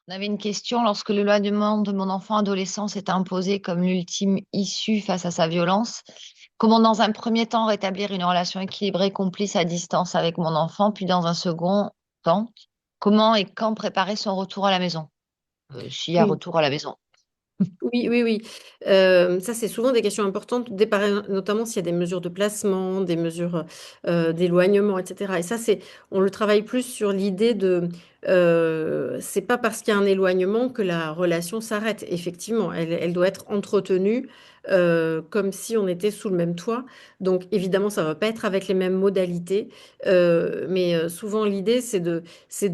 On avait une question lorsque l'éloignement de mon enfant adolescent s'est imposé comme l'ultime issue face à sa violence. Comment, dans un premier temps, rétablir une relation équilibrée, complice à distance avec mon enfant, puis dans un second temps, comment et quand préparer son retour à la maison, s'il y a Oui. retour à la maison. Oui, oui, oui. Ça, c'est souvent des questions importantes, notamment s'il y a des mesures de placement, des mesures d'éloignement, etc. Et ça, on le travaille plus sur l'idée c'est pas parce qu'il y a un éloignement que la relation s'arrête. Effectivement, elle doit être entretenue comme si on était sous le même toit. Donc, évidemment, ça va pas être avec les mêmes modalités, mais souvent l'idée, c'est de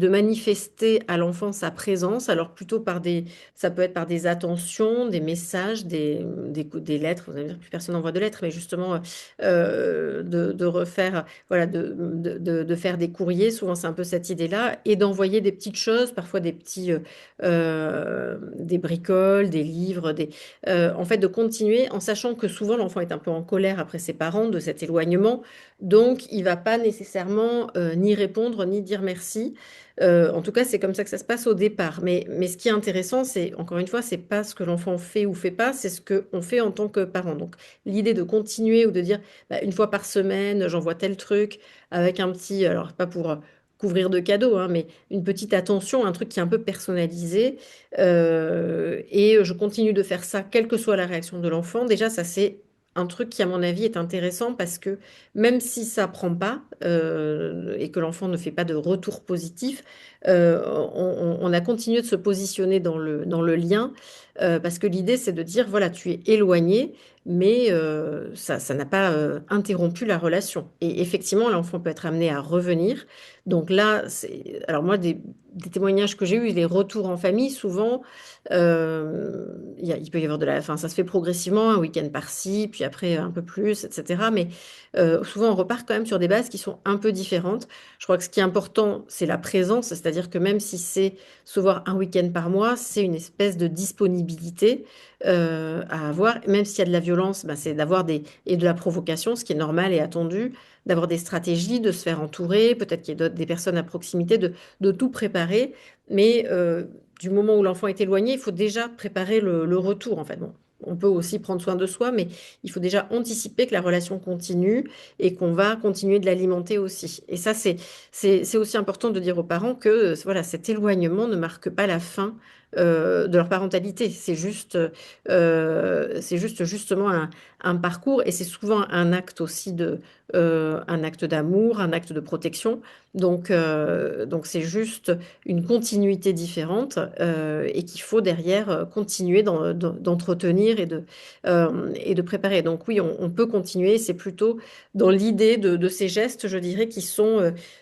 manifester à l'enfant sa présence, alors plutôt ça peut être par des attentions, des messages, des lettres. Vous allez me dire que plus personne n'envoie de lettres, mais justement, de refaire, voilà, de faire des courriers. Souvent, c'est un peu cette idée-là. Et d'envoyer des petites choses, parfois des bricoles, des livres, en fait, de continuer en sachant que souvent, l'enfant est un peu en colère après ses parents de cet éloignement. Donc, il va pas nécessairement ni répondre, ni dire merci. En tout cas, c'est comme ça que ça se passe au départ. Mais ce qui est intéressant, c'est, encore une fois, c'est pas ce que l'enfant fait ou fait pas, c'est ce qu'on fait en tant que parent. Donc, l'idée de continuer ou de dire, bah, une fois par semaine, j'envoie tel truc avec un petit, alors pas pour couvrir de cadeaux, hein, mais une petite attention, un truc qui est un peu personnalisé. Et je continue de faire ça, quelle que soit la réaction de l'enfant. Déjà, ça, c'est un truc qui, à mon avis, est intéressant parce que même si ça prend pas et que l'enfant ne fait pas de retour positif, on a continué de se positionner dans le lien parce que l'idée, c'est de dire, voilà, tu es éloigné, mais ça n'a pas interrompu la relation. Et effectivement, l'enfant peut être amené à revenir. Donc là, alors moi, des témoignages que j'ai eus, les retours en famille, souvent, il peut y avoir enfin, ça se fait progressivement, un week-end par-ci, puis après un peu plus, etc. Mais souvent, on repart quand même sur des bases qui sont un peu différentes. Je crois que ce qui est important, c'est la présence, c'est-à-dire que même si c'est se voir un week-end par mois, c'est une espèce de disponibilité à avoir. Même s'il y a de la violence, bah, c'est et de la provocation, ce qui est normal et attendu, d'avoir des stratégies, de se faire entourer, peut-être qu'il y a des personnes à proximité, de tout préparer. Mais du moment où l'enfant est éloigné, il faut déjà préparer le retour, en fait. Bon, on peut aussi prendre soin de soi, mais il faut déjà anticiper que la relation continue et qu'on va continuer de l'alimenter aussi. Et ça, c'est aussi important de dire aux parents que voilà, cet éloignement ne marque pas la fin de leur parentalité. C'est juste justement un parcours et c'est souvent un acte aussi un acte d'amour, un acte de protection. Donc c'est juste une continuité différente et qu'il faut derrière continuer d'entretenir et de préparer. Donc oui, on peut continuer. C'est plutôt dans l'idée de ces gestes, je dirais,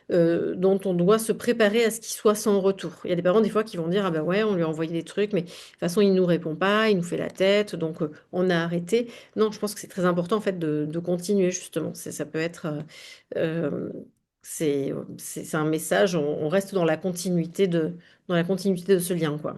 dont on doit se préparer à ce qu'ils soient sans retour. Il y a des parents des fois qui vont dire, ah ben ouais, on lui a envoyé des trucs, mais de toute façon, il nous répond pas, il nous fait la tête, donc on a arrêté. Non, je pense que c'est très important en fait de continuer justement. Ça peut être euh, c'est un message, on reste dans la continuité de ce lien, quoi.